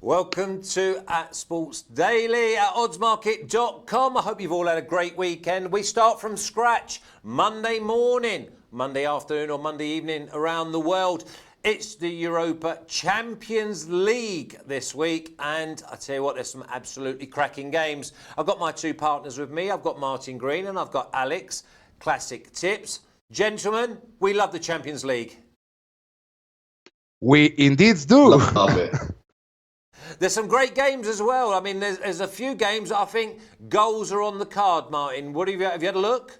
Welcome to Sports Daily at Oddsmarket.com. I hope you've all had a great weekend. We start from scratch Monday morning, Monday afternoon or Monday evening around the world. It's the Europa Champions League this week, and I tell you what, there's some absolutely cracking games. I've got my two partners with me. I've got Martin Green and I've got Alex, Classic Tips. Gentlemen, we love the Champions League. We indeed do. Love it. There's some great games as well. I mean, there's a few games that I think goals are on the card, Martin. What have you had a look?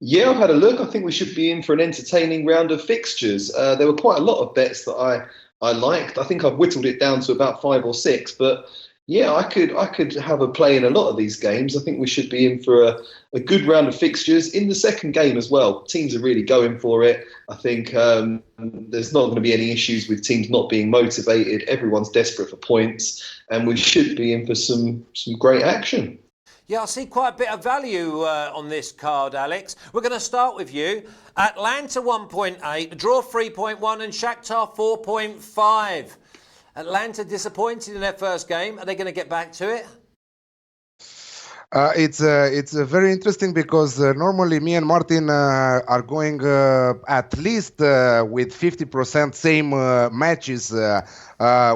Yeah, I've had a look. I think we should be in for an entertaining round of fixtures. There were quite a lot of bets that I liked. I think I've whittled it down to about 5 or 6, but yeah, I could have a play in a lot of these games. I think we should be in for a good round of fixtures in the second game as well. Teams are really going for it. I think there's not going to be any issues with teams not being motivated. Everyone's desperate for points, and we should be in for some great action. Yeah, I see quite a bit of value on this card, Alex. We're going to start with you. Atalanta 1.8, the draw 3.1 and Shakhtar 4.5. Atalanta disappointed in their first game. Are they going to get back to it? It's very interesting because normally me and Martin are going at least with 50% same matches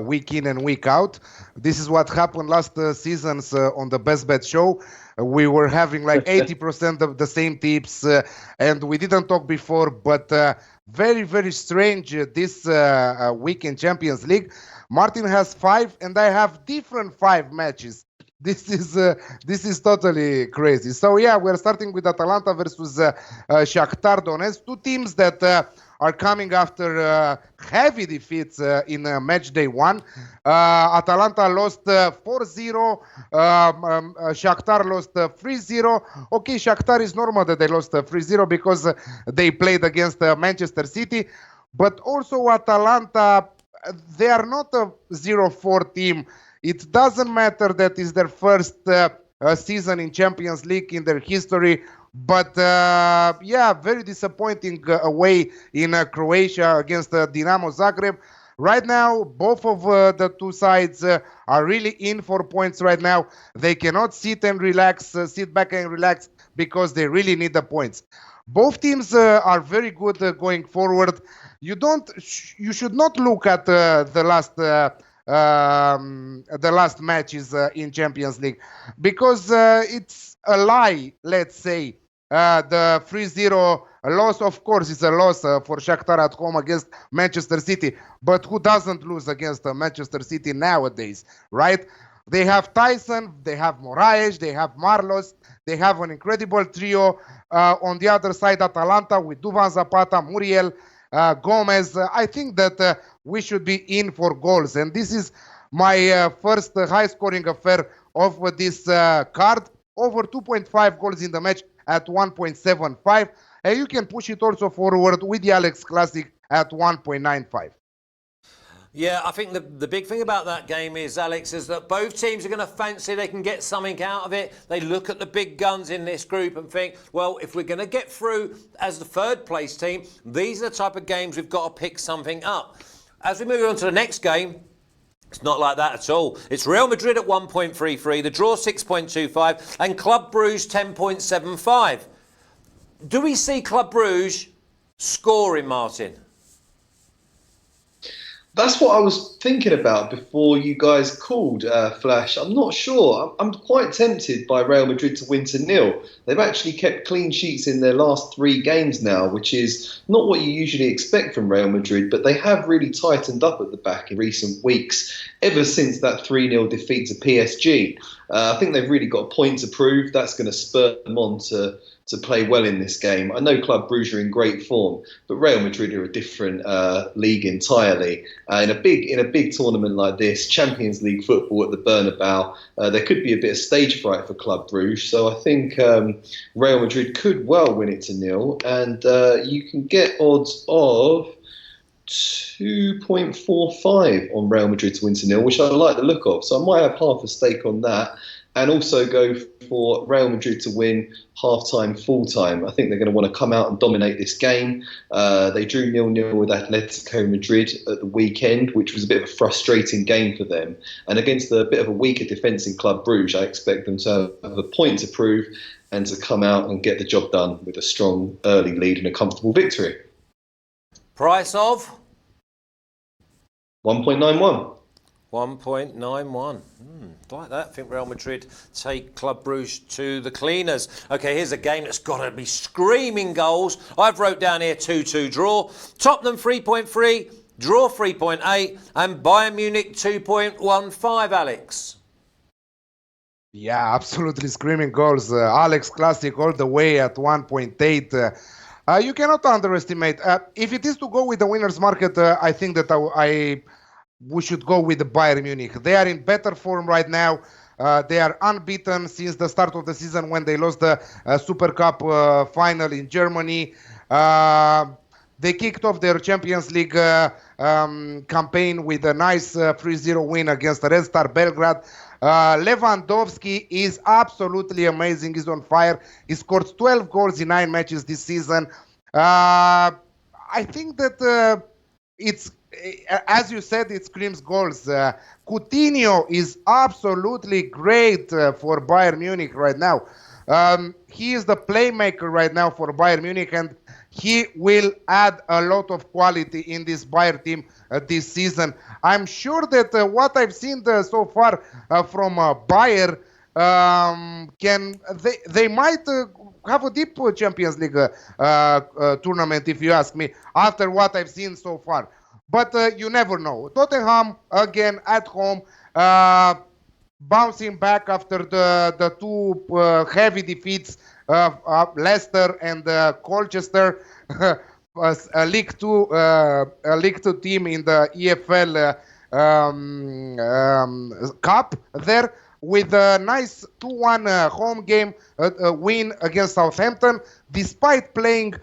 week in and week out. This is what happened last seasons on the Best Bet show. We were having like 80% of the same tips, and we didn't talk before, but very, very strange this week in Champions League. Martin has 5 and I have different 5 matches. This is totally crazy. So yeah, we're starting with Atalanta versus Shakhtar Donetsk, two teams that are coming after heavy defeats in Matchday 1. Atalanta lost 4-0. Shakhtar lost 3-0. Okay, Shakhtar is normal that they lost 3-0 because they played against Manchester City. But also Atalanta, they are not a 0-4 team. It doesn't matter that it's their first season in Champions League in their history. But yeah, very disappointing away in Croatia against Dinamo Zagreb. Right now, both of the two sides are really in for points right now. They cannot sit back and relax because they really need the points. Both teams are very good going forward. You should not look at the last matches in Champions League because it's a lie. Let's say the 3-0 loss, of course, is a loss for Shakhtar at home against Manchester City. But who doesn't lose against Manchester City nowadays, right? They have Tyson, they have Moraes, they have Marlos, they have an incredible trio. On the other side, Atalanta with Duvan Zapata, Muriel, Gomez. I think that we should be in for goals. And this is my first high-scoring affair of this card. Over 2.5 goals in the match at 1.75. And you can push it also forward with the Alex Classic at 1.95. Yeah, I think the big thing about that game is, Alex, is that both teams are going to fancy they can get something out of it. They look at the big guns in this group and think, well, if we're going to get through as the third place team, these are the type of games we've got to pick something up. As we move on to the next game, it's not like that at all. It's Real Madrid at 1.33, the draw 6.25, and Club Brugge 10.75. Do we see Club Brugge scoring, Martin? That's what I was thinking about before you guys called, Flash. I'm not sure. I'm quite tempted by Real Madrid to win 0. They've actually kept clean sheets in their last 3 games now, which is not what you usually expect from Real Madrid, but they have really tightened up at the back in recent weeks, ever since that 3-0 defeat to PSG. I think they've really got a point to prove. That's going to spur them on to play well in this game. I know Club Brugge are in great form, but Real Madrid are a different league entirely. In a big tournament like this, Champions League football at the Bernabeu, there could be a bit of stage fright for Club Brugge. So I think Real Madrid could well win it 0, and you can get odds of 2.45 on Real Madrid to win 0, which I like the look of. So I might have half a stake on that. and also go for Real Madrid to win half-time, full-time. I think they're going to want to come out and dominate this game. They drew 0-0 with Atletico Madrid at the weekend, which was a bit of a frustrating game for them. And against a bit of a weaker defence in Club Brugge, I expect them to have a point to prove and to come out and get the job done with a strong early lead and a comfortable victory. Price of? 1.91. 1.91. Like that. I think Real Madrid take Club Brugge to the cleaners. Okay, here's a game that's got to be screaming goals. I've wrote down here 2-2 draw. Tottenham 3.3, draw 3.8, and Bayern Munich 2.15, Alex. Yeah, absolutely screaming goals. Alex Classic all the way at 1.8. You cannot underestimate. If it is to go with the winner's market, I think that we should go with the Bayern Munich. They are in better form right now. They are unbeaten since the start of the season when they lost the Super Cup final in Germany. They kicked off their Champions League campaign with a nice 3-0 win against Red Star Belgrade. Lewandowski is absolutely amazing. He's on fire. He scored 12 goals in 9 matches this season. I think that it's, as you said, it screams goals. Coutinho is absolutely great for Bayern Munich right now. He is the playmaker right now for Bayern Munich, and he will add a lot of quality in this Bayern team this season. I'm sure that what I've seen so far from Bayern, they might have a deep Champions League tournament, if you ask me, after what I've seen so far. But you never know. Tottenham, again, at home, bouncing back after the two heavy defeats of Leicester and Colchester, a League Two team in the EFL Cup there, with a nice 2-1 home game win against Southampton, despite playing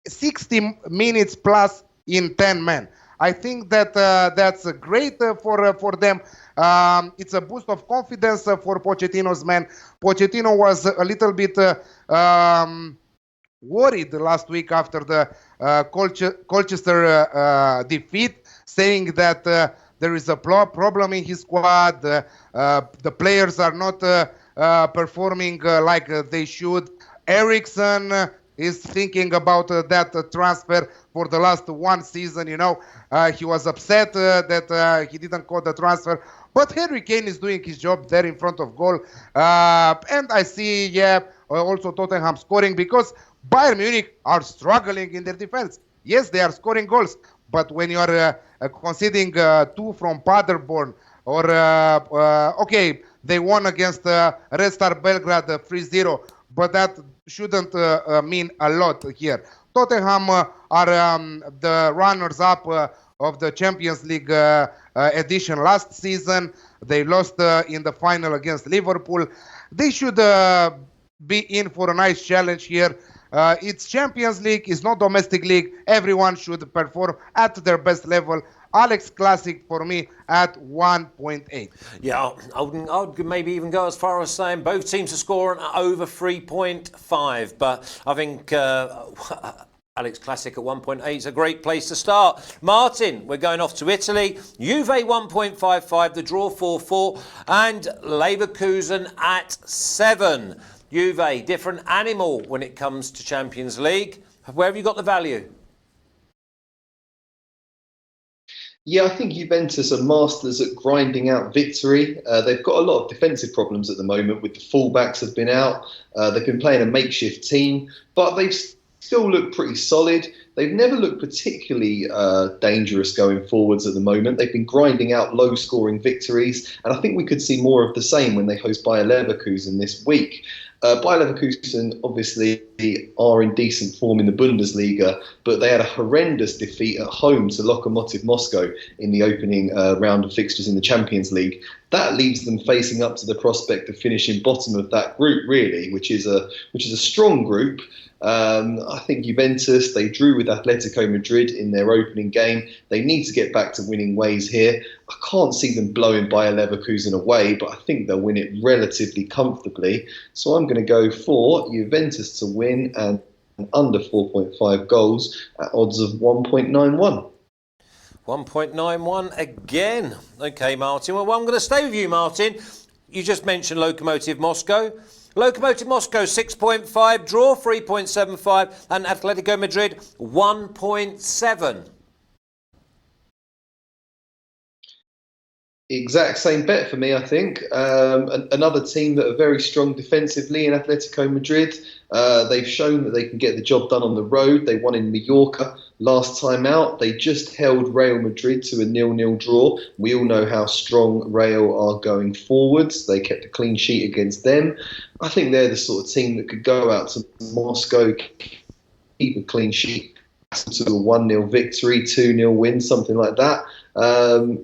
60 minutes plus in 10 men. I think that that's great for them. It's a boost of confidence for Pochettino's men. Pochettino was a little bit worried last week after the Colchester defeat, saying that there is a problem in his squad. The players are not performing like they should. Eriksen is thinking about that transfer for the last one season. He was upset that he didn't call the transfer. But Harry Kane is doing his job there in front of goal. And I see, also Tottenham scoring, because Bayern Munich are struggling in their defense. Yes, they are scoring goals. But when you are conceding 2 from Paderborn, or, okay, they won against Red Star Belgrade 3-0, but that shouldn't mean a lot here. Tottenham are the runners-up of the Champions League edition last season. They lost in the final against Liverpool. They should be in for a nice challenge here. It's Champions League, it's not domestic league. Everyone should perform at their best level. Alex Classic for me at 1.8. Yeah, I would maybe even go as far as saying both teams are scoring over 3.5, but I think Alex Classic at 1.8 is a great place to start. Martin, we're going off to Italy. Juve 1.55, the draw 4-4, and Leverkusen at 7. Juve, different animal when it comes to Champions League. Where have you got the value? Yeah, I think Juventus are masters at grinding out victory. They've got a lot of defensive problems at the moment, with the fullbacks have been out. They've been playing a makeshift team, but they've still looked pretty solid. They've never looked particularly dangerous going forwards at the moment. They've been grinding out low-scoring victories, and I think we could see more of the same when they host Bayer Leverkusen this week. Bayer Leverkusen obviously are in decent form in the Bundesliga, but they had a horrendous defeat at home to Lokomotiv Moscow in the opening round of fixtures in the Champions League. that leaves them facing up to the prospect of finishing bottom of that group, really, which is a strong group. I think Juventus, they drew with Atletico Madrid in their opening game. They need to get back to winning ways here. I can't see them blowing Bayer Leverkusen away, but I think they'll win it relatively comfortably. So I'm going to go for Juventus to win and under 4.5 goals at odds of 1.91. 1.91 again. Okay, Martin. Well, I'm going to stay with you, Martin. You just mentioned Lokomotiv Moscow. Lokomotiv Moscow 6.5, draw 3.75, and Atletico Madrid 1.7. Exact same bet for me, I think. Another team that are very strong defensively in Atletico Madrid. They've shown that they can get the job done on the road. They won in Mallorca last time out. They just held Real Madrid to a 0-0 draw. We all know how strong Real are going forwards. They kept a clean sheet against them. I think they're the sort of team that could go out to Moscow, keep a clean sheet, to a 1-0 victory, 2-0 win, something like that.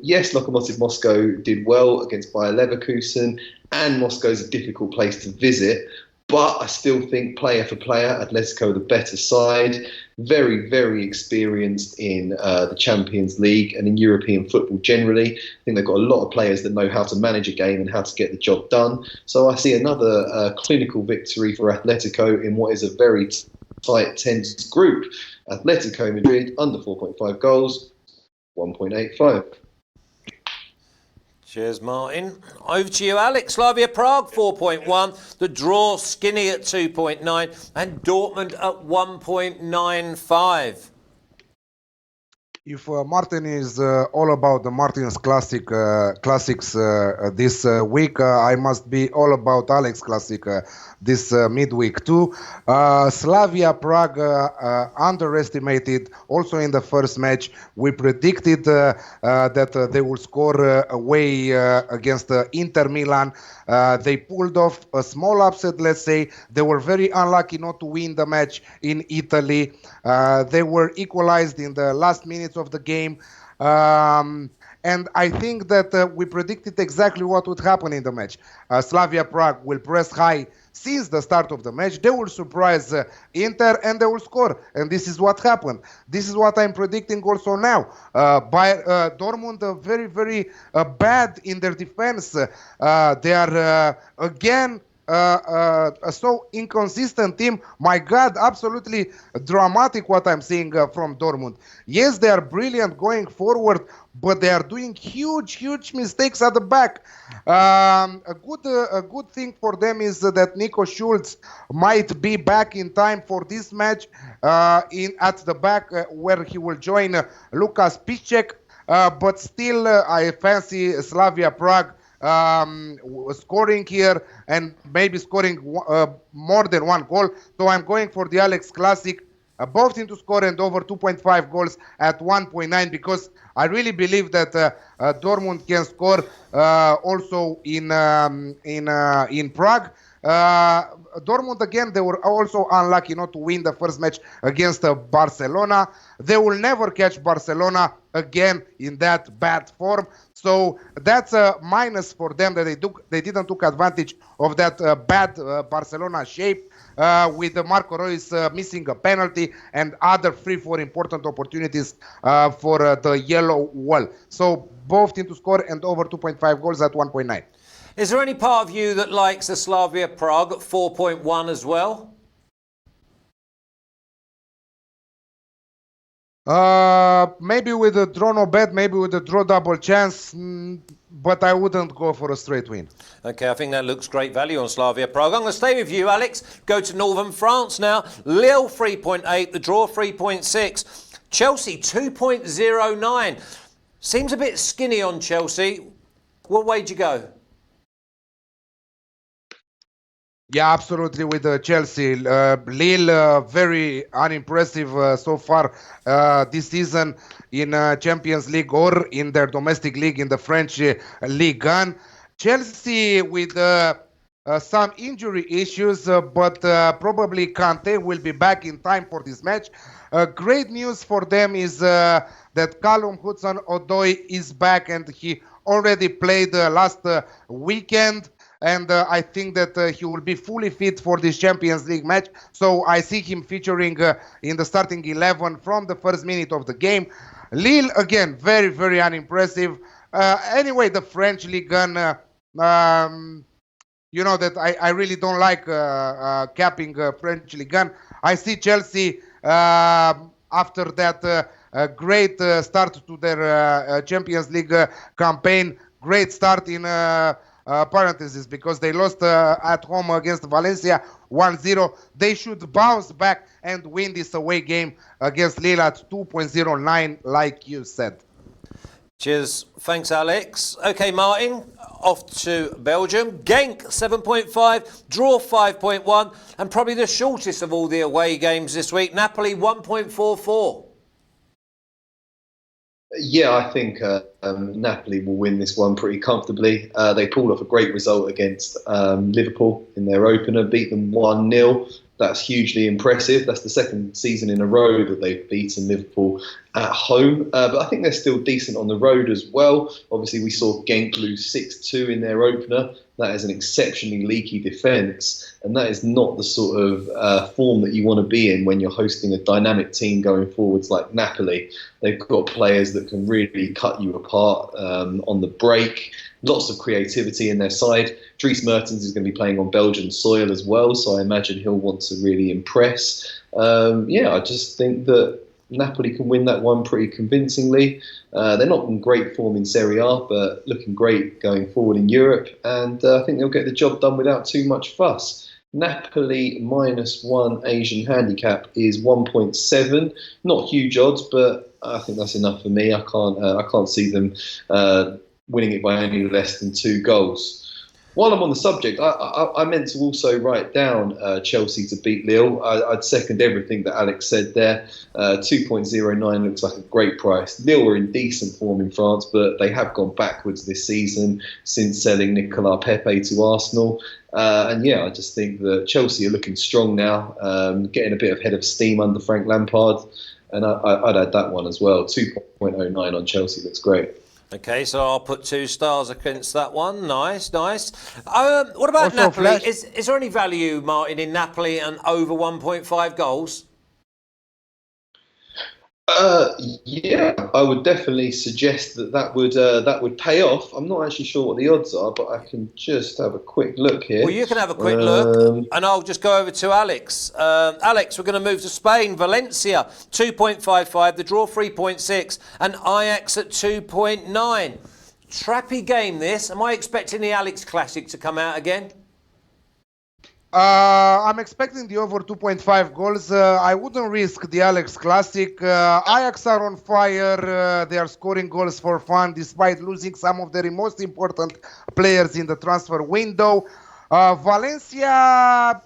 Yes, Lokomotiv Moscow did well against Bayer Leverkusen, and Moscow's a difficult place to visit. But I still think player for player, Atletico the better side. Very, very experienced in the Champions League and in European football generally. I think they've got a lot of players that know how to manage a game and how to get the job done. So I see another clinical victory for Atletico in what is a very tight, tense group. Atletico Madrid under 4.5 goals, 1.85. Cheers, Martin. Over to you, Alex. Slavia Prague 4.1. The draw skinny at 2.9 and Dortmund at 1.95. If Martin is all about the Martin's classics this week, I must be all about Alex Classic this midweek too. Slavia Prague underestimated also in the first match. We predicted that they will score away against Inter Milan. They pulled off a small upset, let's say. They were very unlucky not to win the match in Italy. They were equalized in the last minutes of the game. And I think that we predicted exactly what would happen in the match. Slavia Prague will press high since the start of the match. They will surprise Inter and they will score. And this is what happened. This is what I'm predicting also now. Dortmund very, very bad in their defense. They are again a so inconsistent team. My God, absolutely dramatic what I'm seeing from Dortmund. Yes, they are brilliant going forward, but they are doing huge mistakes at the back. A good thing for them is that Nico Schulz might be back in time for this match at the back where he will join Lukas Piszczek. But still, I fancy Slavia Prague scoring here and maybe scoring more than one goal. So I'm going for the Alex Classic, both teams to score and over 2.5 goals at 1.9, because I really believe that Dortmund can score also in Prague. Dortmund, again, they were also unlucky not to win the first match against Barcelona. They will never catch Barcelona again in that bad form. So that's a minus for them that they didn't take advantage of that bad Barcelona shape with Marco Reus missing a penalty and other 3-4 important opportunities for the yellow wall. So both teams to score and over 2.5 goals at 1.9. Is there any part of you that likes the Slavia Prague at 4.1 as well? Maybe with a draw no bet, maybe with a draw double chance, but I wouldn't go for a straight win. Okay, I think that looks great value on Slavia Prague. I'm going to stay with you, Alex. Go to northern France now. Lille 3.8, the draw 3.6. Chelsea 2.09. Seems a bit skinny on Chelsea. What way do you go? Yeah, absolutely with Chelsea. Lille, very unimpressive so far this season in Champions League or in their domestic league in the French Ligue 1. Chelsea with some injury issues, but probably Kante will be back in time for this match. Great news for them is that Callum Hudson-Odoi is back, and he already played last weekend. And I think that he will be fully fit for this Champions League match. So I see him featuring in the starting 11 from the first minute of the game. Lille, again, very, very unimpressive. Anyway, the French Ligue 1, you know that I really don't like capping French Ligue 1. I see Chelsea after that great start to their Champions League campaign. Great start in parentheses because they lost at home against Valencia 1-0. They should bounce back and win this away game against Lille at 2.09, like you said. Cheers. Thanks, Alex. Okay, Martin, off to Belgium. Genk, 7.5, draw 5.1, and probably the shortest of all the away games this week. Napoli, 1.44. Yeah, I think Napoli will win this one pretty comfortably. They pulled off a great result against Liverpool in their opener, beat them 1-0. That's hugely impressive. That's the second season in a row that they've beaten Liverpool at home. But I think they're still decent on the road as well. Obviously, we saw Genk lose 6-2 in their opener. That is an exceptionally leaky defence, and that is not the sort of form that you want to be in when you're hosting a dynamic team going forwards like Napoli. They've got players that can really cut you apart on the break. Lots of creativity in their side. Dries Mertens is going to be playing on Belgian soil as well, so I imagine he'll want to really impress. I just think that Napoli can win that one pretty convincingly. They're not in great form in Serie A, but looking great going forward in Europe, and I think they'll get the job done without too much fuss. Napoli -1 Asian handicap is 1.7. Not huge odds, but I think that's enough for me. I can't see them winning it by any less than 2 goals. While I'm on the subject, I meant to also write down Chelsea to beat Lille. I'd second everything that Alex said there. 2.09 looks like a great price. Lille are in decent form in France, but they have gone backwards this season since selling Nicolas Pepe to Arsenal. I just think that Chelsea are looking strong now, getting a bit of head of steam under Frank Lampard. And I'd add that one as well. 2.09 on Chelsea looks great. Okay, so I'll put 2 stars against that one. Nice. What about Also, Napoli? Flash. Is there any value, Martin, in Napoli and over 1.5 goals? Yeah, I would definitely suggest that would pay off. I'm not actually sure what the odds are, but I can just have a quick look here. Well, you can have a quick look, and I'll just go over to Alex. Alex, we're going to move to Spain. Valencia, 2.55, the draw 3.6, and Ajax at 2.9. Trappy game this. Am I expecting the Alex Classic to come out again? I'm expecting the over 2.5 goals. I wouldn't risk the Alex Classic. Ajax are on fire. They are scoring goals for fun despite losing some of their most important players in the transfer window. Valencia,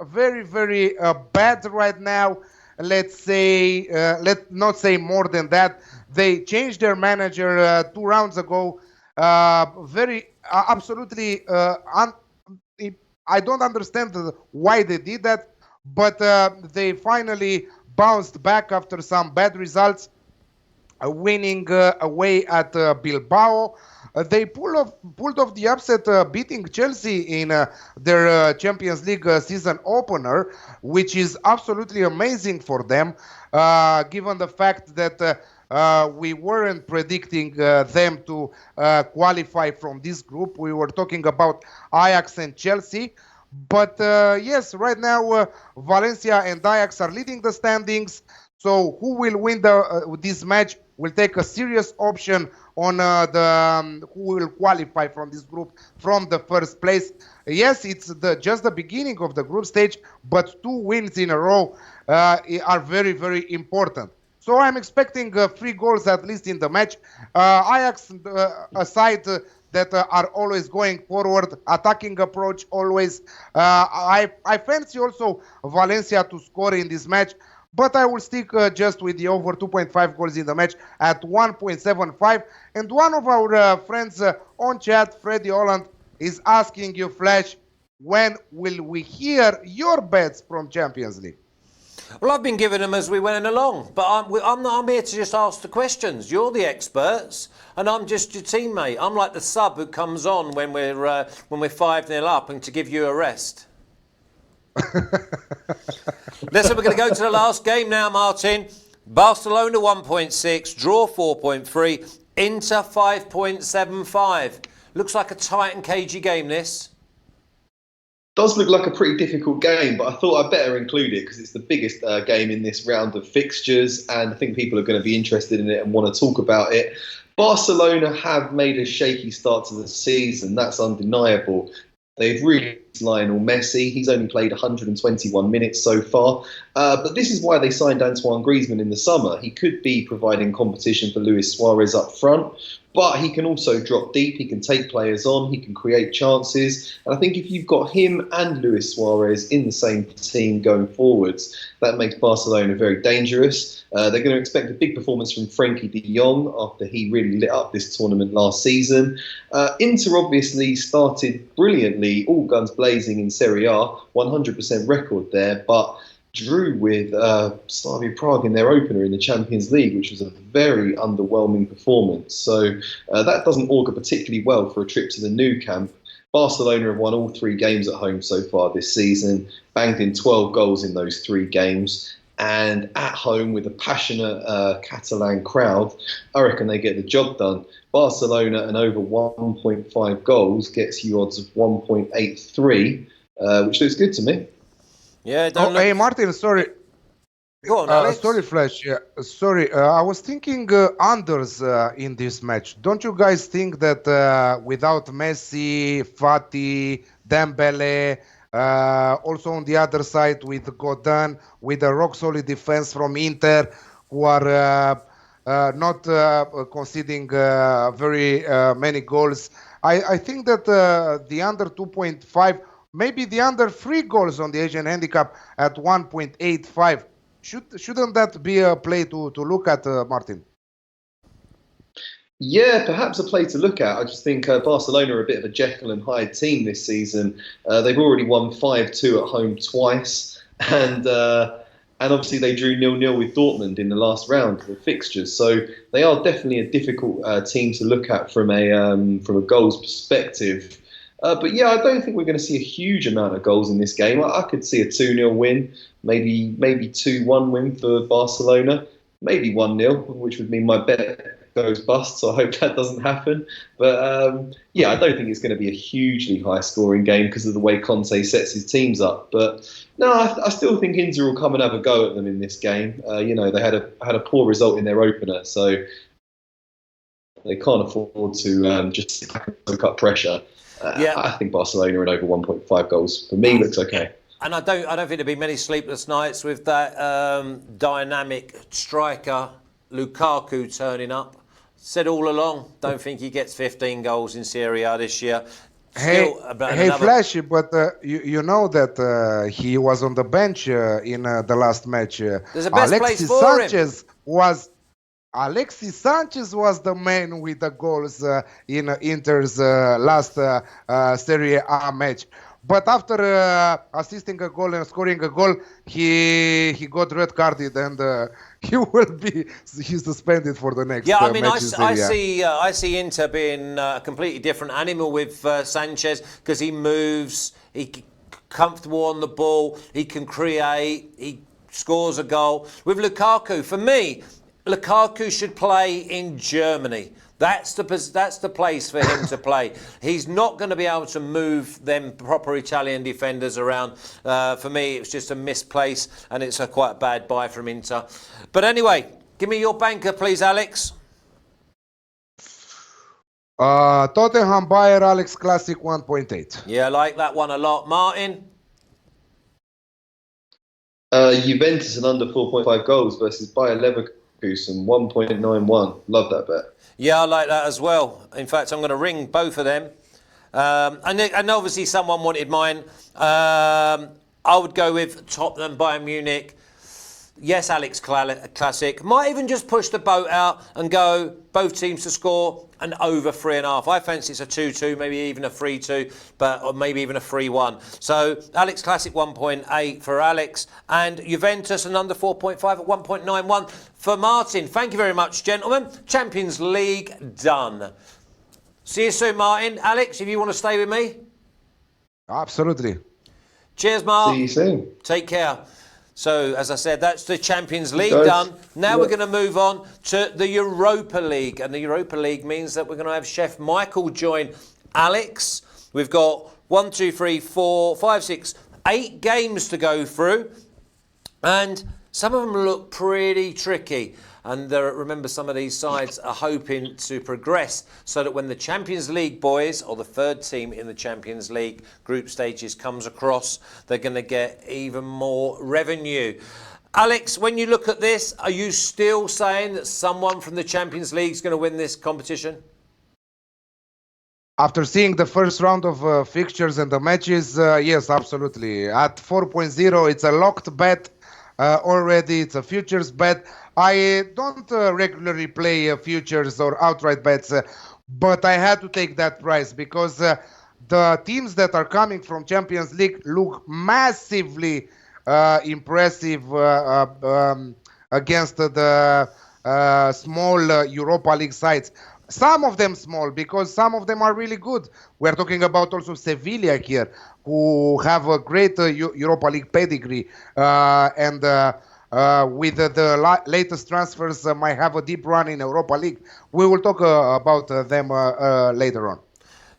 very, very bad right now. Let's not say more than that. They changed their manager 2 rounds ago. Absolutely I don't understand why they did that, but they finally bounced back after some bad results, winning away at Bilbao. They pulled off the upset, beating Chelsea in their Champions League season opener, which is absolutely amazing for them, given the fact that we weren't predicting them to qualify from this group. We were talking about Ajax and Chelsea. But yes, right now Valencia and Ajax are leading the standings. So who will win this match will take a serious option on who will qualify from this group from the first place. Yes, it's just the beginning of the group stage, but 2 wins in a row are very, very important. So I'm expecting 3 goals at least in the match. Ajax, a side that are always going forward, attacking approach always. I fancy also Valencia to score in this match, but I will stick just with the over 2.5 goals in the match at 1.75. And one of our friends on chat, Freddie Holland, is asking you, Flash, when will we hear your bets from Champions League? Well, I've been giving them as we went along, but I'm here to just ask the questions. You're the experts, and I'm just your teammate. I'm like the sub who comes on when we're 5-0 up and to give you a rest. Listen, we're going to go to the last game now, Martin. Barcelona 1.6, draw 4.3, Inter 5.75. Looks like a tight and cagey game, this. Does look like a pretty difficult game, but I thought I'd better include it because it's the biggest game in this round of fixtures, and I think people are going to be interested in it and want to talk about it. Barcelona have made a shaky start to the season, that's undeniable. They've really Lionel Messi. He's only played 121 minutes so far. But this is why they signed Antoine Griezmann in the summer. He could be providing competition for Luis Suarez up front, but he can also drop deep. He can take players on. He can create chances. And I think if you've got him and Luis Suarez in the same team going forwards, that makes Barcelona very dangerous. They're going to expect a big performance from Frenkie de Jong after he really lit up this tournament last season. Inter obviously started brilliantly, all guns blazing in Serie A, 100% record there, but drew with Slavia Prague in their opener in the Champions League, which was a very underwhelming performance. So that doesn't augur particularly well for a trip to the Nou Camp. Barcelona have won all 3 games at home so far this season, banged in 12 goals in those 3 games. And at home with a passionate Catalan crowd, I reckon they get the job done. Barcelona and over 1.5 goals gets you odds of 1.83, which looks good to me. Yeah. Hey, Martin, sorry. Go on, Alex. Sorry, Flash. Sorry, I was thinking unders in this match. Don't you guys think that without Messi, Fati, Dembele, also on the other side with Godin, with a rock-solid defense from Inter, who are not conceding very many goals, I think that the under 2.5, maybe the under 3 goals on the Asian handicap at 1.85, shouldn't that be a play to look at, Martin? Yeah, perhaps a play to look at. I just think Barcelona are a bit of a Jekyll and Hyde team this season. They've already won 5-2 at home twice, and obviously they drew 0-0 with Dortmund in the last round of the fixtures. So they are definitely a difficult team to look at from a goals perspective. But yeah, I don't think we're going to see a huge amount of goals in this game. I could see a 2-0 win, maybe 2-1 win for Barcelona, maybe 1-0, which would mean my bet goes bust, so I hope that doesn't happen. But yeah, I don't think it's going to be a hugely high-scoring game because of the way Conte sets his teams up. But no, I still think Inter will come and have a go at them in this game. They had a poor result in their opener, so they can't afford to just soak up pressure. I think Barcelona and over 1.5 goals for me looks okay. And I don't think there'll be many sleepless nights with that dynamic striker Lukaku turning up. Said all along, don't think he gets 15 goals in Serie A this year. Hey, Flashy, but you know that he was on the bench in the last match. There's a best place for him. Alexis Sanchez was the man with the goals in Inter's last Serie A match. But after assisting a goal and scoring a goal, he got red carded and he's suspended for the next. Yeah, I mean, I see Inter being a completely different animal with Sanchez because he moves, he's comfortable on the ball, he can create, he scores a goal. With Lukaku, for me, Lukaku should play in Germany. That's the place for him to play. He's not going to be able to move them proper Italian defenders around. For me, it's just a misplace, and it's a quite bad buy from Inter. But anyway, give me your banker, please, Alex. Tottenham Bayern Alex Classic 1.8. Yeah, I like that one a lot. Martin? Juventus and under 4.5 goals versus Bayer Leverkusen 1.91. Love that bet. Yeah, I like that as well. In fact, I'm going to ring both of them. And obviously someone wanted mine. I would go with Tottenham, Bayern Munich. Yes, Alex Classic. Might even just push the boat out and go both teams to score and over 3.5. I fancy it's a 2-2, maybe even a 3-2, or maybe even a 3-1. So Alex Classic 1.8 for Alex, and Juventus and under 4.5 at 1.91 for Martin. Thank you very much, gentlemen. Champions League done. See you soon, Martin. Alex, if you want to stay with me. Absolutely. Cheers, Mark. See you soon. Take care. So, as I said, that's the Champions League done. Now we're going to move on to the Europa League. And the Europa League means that we're going to have Chef Michael join Alex. We've got 1, 2, 3, 4, 5, 6, 8 games to go through. And some of them look pretty tricky. And remember, some of these sides are hoping to progress so that when the Champions League boys, or the third team in the Champions League group stages, comes across, they're going to get even more revenue. Alex, when you look at this, are you still saying that someone from the Champions League is going to win this competition? After seeing the first round of fixtures and the matches, yes, absolutely. At 4.0, it's a locked bet already. It's a futures bet. I don't regularly play futures or outright bets, but I had to take that price because the teams that are coming from Champions League look massively impressive against the small Europa League sides. Some of them small because some of them are really good. We're talking about also Sevilla here, who have a great Europa League pedigree and with the latest transfers might have a deep run in Europa League. We will talk about them later on.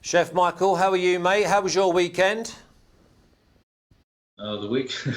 Chef Michael, how are you, mate? How was your weekend? The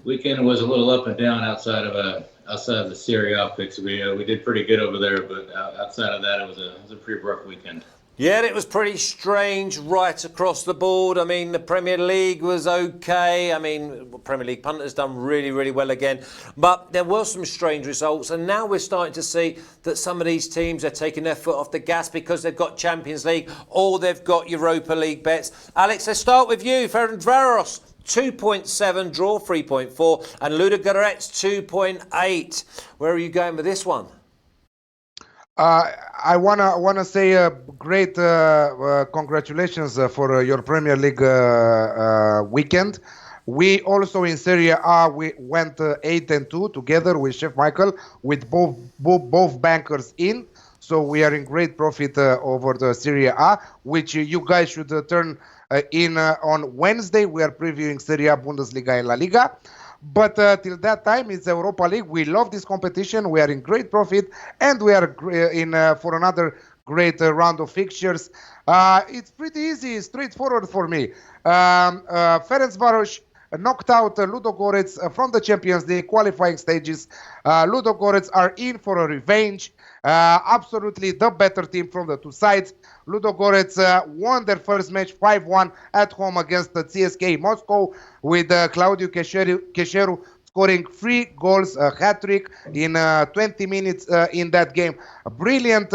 weekend was a little up and down outside of the Serie A picks. We did pretty good over there, but outside of that, it was a pretty rough weekend. Yeah, it was pretty strange right across the board. I mean, the Premier League was okay. I mean, Premier League punters done really, really well again. But there were some strange results. And now we're starting to see that some of these teams are taking their foot off the gas because they've got Champions League or they've got Europa League bets. Alex, let's start with you. Ferencvaros, 2.7, draw 3.4. And Ludogorets, 2.8. Where are you going with this one? I wanna say a great congratulations for your Premier League weekend. We also in Serie A we went 8-2 together with Chef Michael with both bankers in. So we are in great profit over the Serie A, which you guys should turn in on Wednesday. We are previewing Serie A, Bundesliga, and La Liga. But till that time, it's Europa League. We love this competition. We are in great profit, and we are in for another great round of fixtures. It's pretty easy, straightforward for me. Ferencvaros knocked out Ludogorets from the Champions League qualifying stages. Ludogorets are in for a revenge. Absolutely the better team from the two sides. Ludogorets won their first match 5-1 at home against the CSKA Moscow with Claudiu Cheșeru scoring 3 goals, a hat-trick in 20 minutes in that game. A brilliant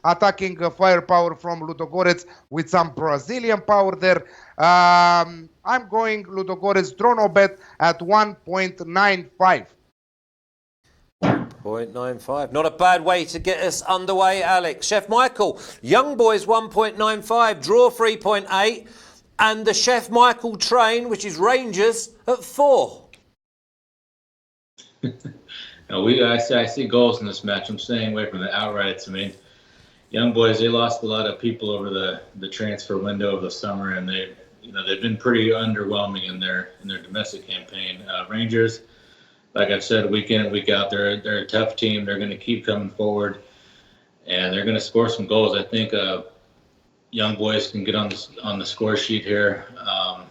attacking firepower from Ludogorets with some Brazilian power there. I'm going Ludogorets draw no bet at 1.95. 0.95. Not a bad way to get us underway, Alex. Chef Michael, Young Boys 1.95, draw 3.8, and the Chef Michael train, which is Rangers, at 4. No, I see goals in this match. I'm staying away from the outrights. I mean, Young Boys, they lost a lot of people over the transfer window of the summer, and they've been pretty underwhelming in their domestic campaign. Rangers, like I've said, week in and week out, they're a tough team. They're going to keep coming forward, and they're going to score some goals. I think Young Boys can get on the score sheet here. I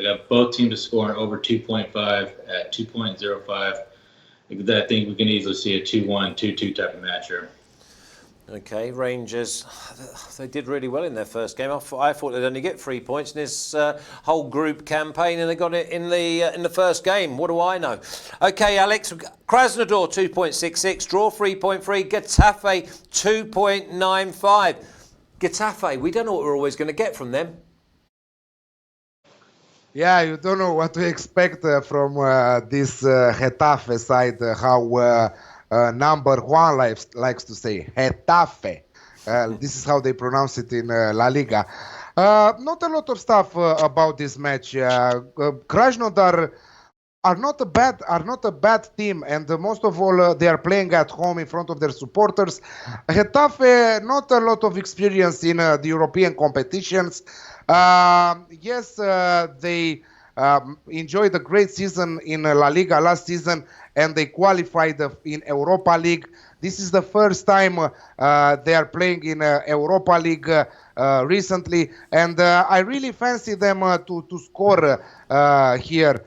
got both teams to score over 2.5 at 2.05. I think we can easily see a 2-1, 2-2 type of match here. Okay, Rangers, they did really well in their first game. I thought they'd only get 3 points in this whole group campaign, and they got it in the first game. What do I know? Okay, Alex, Krasnodar 2.66, draw 3.3, Getafe 2.95. Getafe, we don't know what we're always going to get from them. Yeah, you don't know what to expect from this Getafe side, how number one likes to say, Getafe. This is how they pronounce it in La Liga. Not a lot of stuff about this match. Krasnodar are not a bad team, and most of all, they are playing at home in front of their supporters. Getafe, not a lot of experience in the European competitions. Yes, they enjoyed a great season in La Liga last season, and they qualified in Europa League. This is the first time they are playing in Europa League recently, and I really fancy them to score here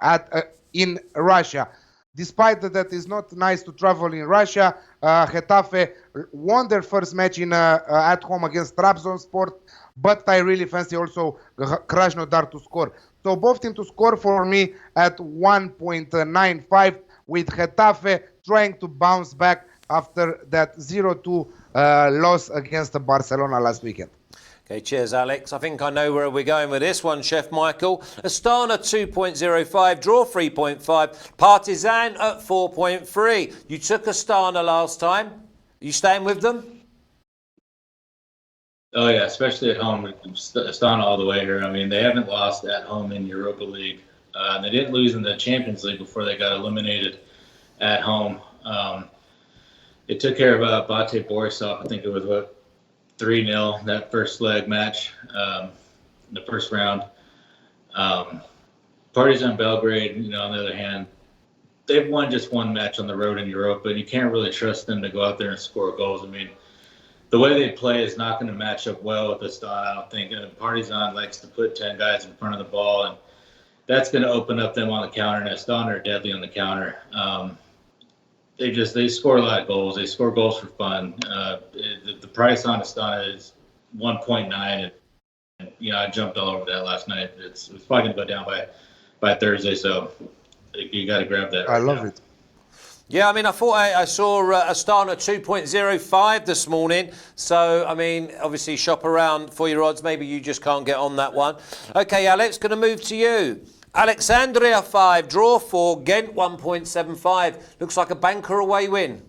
at in Russia. Despite that it's not nice to travel in Russia, Getafe won their first match in at home against Trabzonspor, but I really fancy also Krasnodar to score. So both teams to score for me at 1.95, with Getafe trying to bounce back after that 0-2 loss against Barcelona last weekend. Okay, cheers, Alex. I think I know where we're going with this one, Chef Michael. Astana 2.05, draw 3.5, Partizan at 4.3. You took Astana last time. Are you staying with them? Oh yeah, especially at home. Astana all the way here. I mean, they haven't lost at home in Europa League. They didn't lose in the Champions League before they got eliminated at home. They took care of Bate Borisov. I think it was 3-0 that first leg match, in the first round. Partizan Belgrade, on the other hand, they've won just one match on the road in Europa, and you can't really trust them to go out there and score goals. I mean, the way they play is not going to match up well with Astana, I don't think. And Partizan likes to put 10 guys in front of the ball, and that's going to open up them on the counter, and Astana are deadly on the counter. They score a lot of goals. They score goals for fun. The price on Astana is 1.9, and I jumped all over that last night. It's probably going to go down by Thursday, so you got to grab that. I love it. Yeah, I mean, I thought I saw Astana 2.05 this morning. So, I mean, obviously shop around for your odds. Maybe you just can't get on that one. Okay, Alex, going to move to you. Oleksandriya 5, draw 4, Gent 1.75. Looks like a banker away win.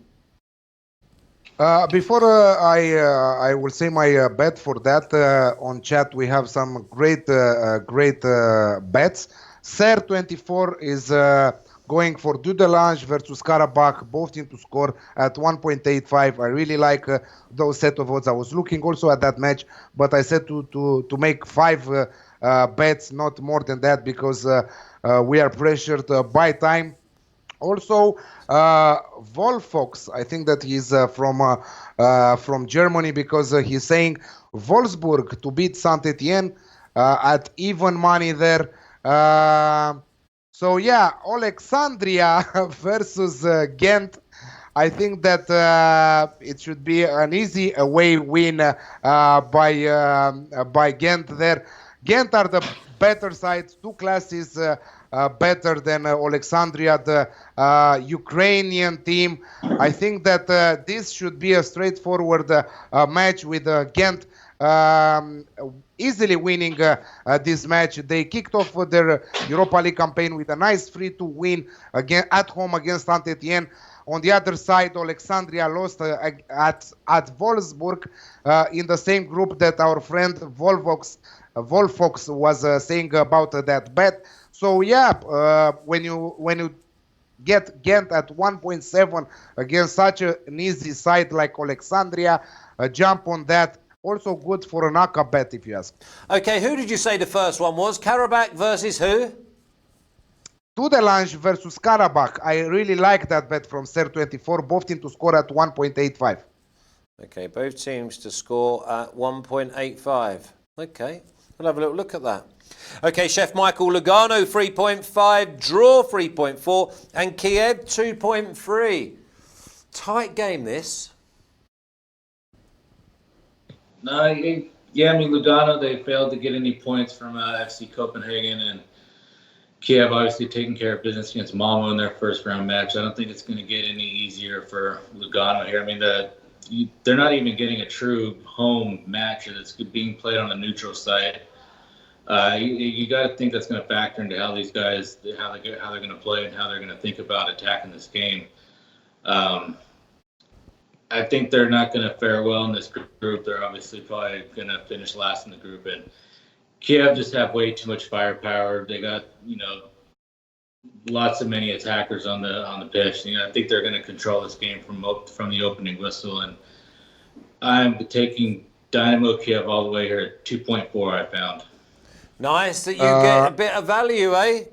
Before I will say my bet for that, on chat we have some great bets. Ser24 is going for Dudelange versus Karabakh, both teams to score at 1.85. I really like those set of odds. I was looking also at that match, but I said to make 5 bets, not more than that, because we are pressured by time. Also, Wolfox, I think that he's from Germany, because he's saying Wolfsburg to beat Saint-Etienne at even money there. So yeah, Oleksandriya versus Gent. I think that it should be an easy away win by Gent there. Gent are the better side, 2 classes better than Oleksandriya, the Ukrainian team. I think that this should be a straightforward match with Gent easily winning this match. They kicked off their Europa League campaign with a nice 3-2 win again at home against Saint-Etienne. On the other side, Oleksandriya lost at Wolfsburg in the same group that our friend Wolfox was saying about that bet. So yeah, when you get Gent at 1.7 against such an easy side like Oleksandriya, jump on that. Also good for an ACA bet, if you ask. Okay, who did you say the first one was? Karabakh versus who? Dudelange versus Karabakh. I really like that bet from Ser24. Both teams to score at 1.85. Okay, both teams to score at 1.85. Okay, we'll have a little look at that. Okay, Chef Michael, Lugano 3.5, draw 3.4, and Kiev 2.3. Tight game, this. No, yeah, I mean, Lugano, they failed to get any points from FC Copenhagen, and Kiev obviously taking care of business against Malmo in their first round match. I don't think it's going to get any easier for Lugano here. I mean, they're not even getting a true home match that's being played on a neutral site. You got to think that's going to factor into how these guys, how they're going to play and how they're going to think about attacking this game. I think they're not going to fare well in this group. They're obviously probably going to finish last in the group, and Kiev just have way too much firepower. They got, lots of many attackers on the pitch. I think they're going to control this game from the opening whistle, and I'm taking Dynamo Kiev all the way here at 2.4. I found. Nice that you get a bit of value, eh?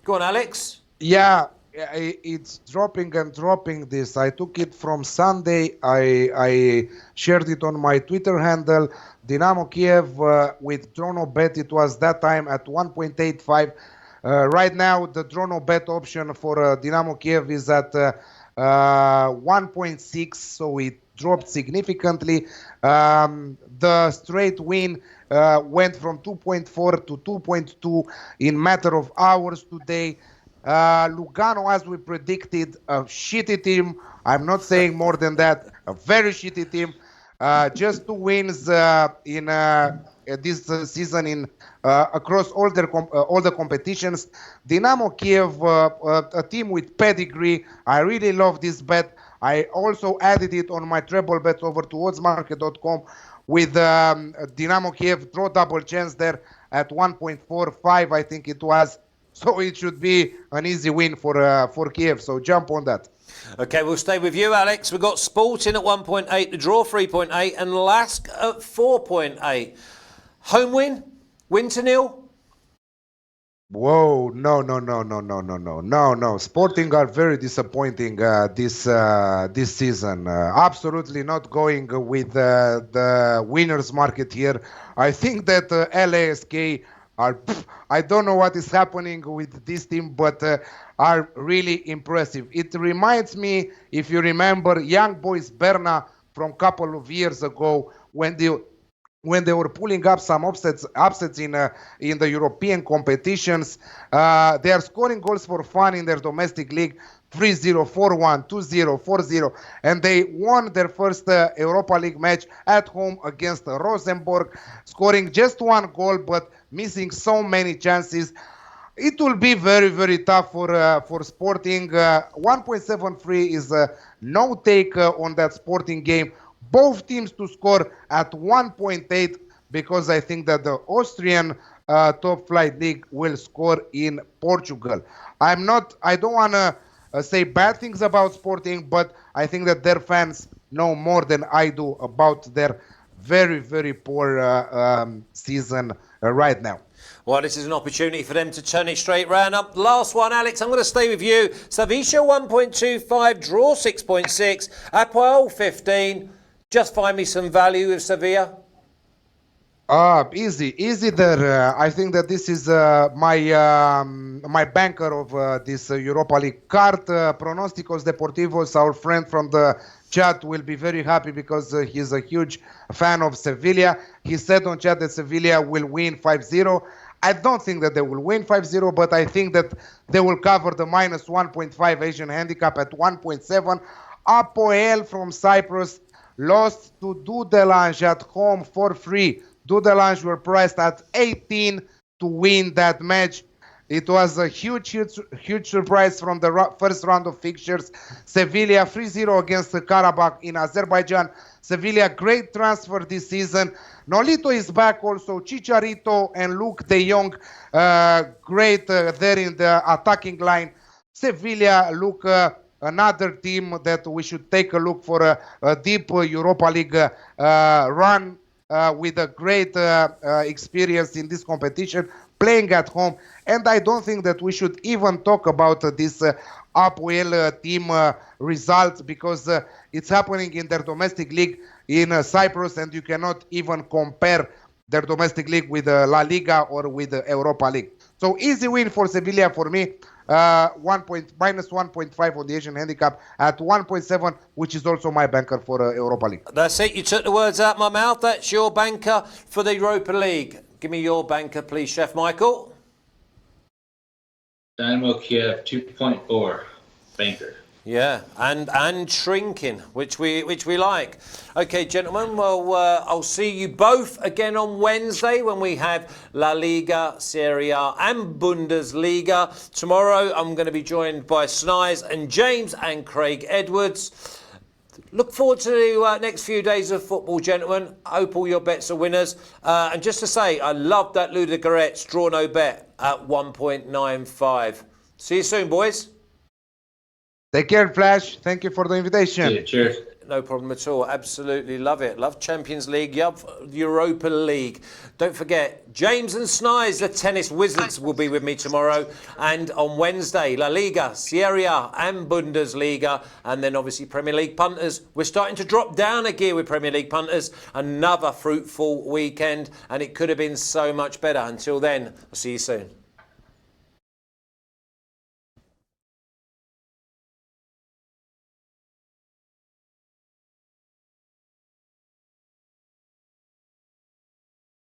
Go on, Alex. Yeah, it's dropping and dropping this. I took it from Sunday. I shared it on my Twitter handle. Dynamo Kiev with Drono bet. It was that time at 1.85. Right now, the Drono bet option for Dynamo Kiev is at 1.6, so it dropped significantly. The straight win went from 2.4 to 2.2 in matter of hours today. Lugano, as we predicted, a shitty team. I'm not saying more than that. A very shitty team. Just 2 wins in this season in across all the competitions. Dynamo Kiev, a team with pedigree. I really love this bet. I also added it on my treble bets over to oddsmarket.com with Dynamo Kiev draw double chance there at 1.45, I think it was. So it should be an easy win for Kiev. So jump on that. Okay, we'll stay with you, Alex. We've got Sporting at 1.8, the draw 3.8, and Lask at 4.8. Home win to nil. Whoa, no. Sporting are very disappointing this season. Absolutely not going with the winners market here. I think that LASK I don't know what is happening with this team, but are really impressive. It reminds me, if you remember, Young Boys Berna from a couple of years ago when they were pulling up some upsets in the European competitions. They are scoring goals for fun in their domestic league, 3-0, 4-1, 2-0, 4-0, and they won their first Europa League match at home against Rosenborg, scoring just 1 goal but missing so many chances. It will be very, very tough for Sporting. 1.73 is no take on that Sporting game. Both teams to score at 1.8 because I think that the Austrian top flight league will score in Portugal. I don't want to say bad things about Sporting, but I think that their fans know more than I do about their very, very poor season right now. Well, this is an opportunity for them to turn it straight round. Up last one, Alex. I'm going to stay with you. Sevilla 1.25, draw 6.6, APOEL 15. Just find me some value with Sevilla. Easy there. I think that this is my banker of this Europa League card. Pronosticos Deportivos, our friend from the chat, will be very happy because he's a huge fan of Sevilla. He said on chat that Sevilla will win 5-0. I don't think that they will win 5-0, but I think that they will cover the minus 1.5 Asian handicap at 1.7. APOEL from Cyprus lost to Dudelange at home 4-3. Dudelange were priced at 18 to win that match. It was a huge surprise from the first round of fixtures. Sevilla 3-0 against Karabakh in Azerbaijan. Sevilla, great transfer this season. Nolito is back also. Chicharito and Luke de Jong, great there in the attacking line. Sevilla look another team that we should take a look for a deep Europa League run with a great experience in this competition, playing at home. And I don't think that we should even talk about this APOEL team results because it's happening in their domestic league in Cyprus, and you cannot even compare their domestic league with La Liga or with the Europa League. So easy win for Sevilla for me. Minus 1.5 on the Asian handicap at 1.7, which is also my banker for Europa League. That's it. You took the words out of my mouth. That's your banker for the Europa League. Give me your banker, please, Chef Michael. Dynamo Kiev 2.4 banker. Yeah, and shrinking, which we like. Okay, gentlemen. Well, I'll see you both again on Wednesday when we have La Liga, Serie A, and Bundesliga. Tomorrow, I'm going to be joined by Snies and James and Craig Edwards. Look forward to the next few days of football, gentlemen. Hope all your bets are winners. And just to say, I love that Ludogorets draw no bet at 1.95. See you soon, boys. Take care, Flash. Thank you for the invitation. Yeah, cheers. No problem at all. Absolutely love it. Love Champions League. Love Europa League. Don't forget, James and Snies, the tennis wizards, will be with me tomorrow. And on Wednesday, La Liga, Serie A and Bundesliga. And then obviously Premier League punters. We're starting to drop down a gear with Premier League punters. Another fruitful weekend. And it could have been so much better. Until then, I'll see you soon.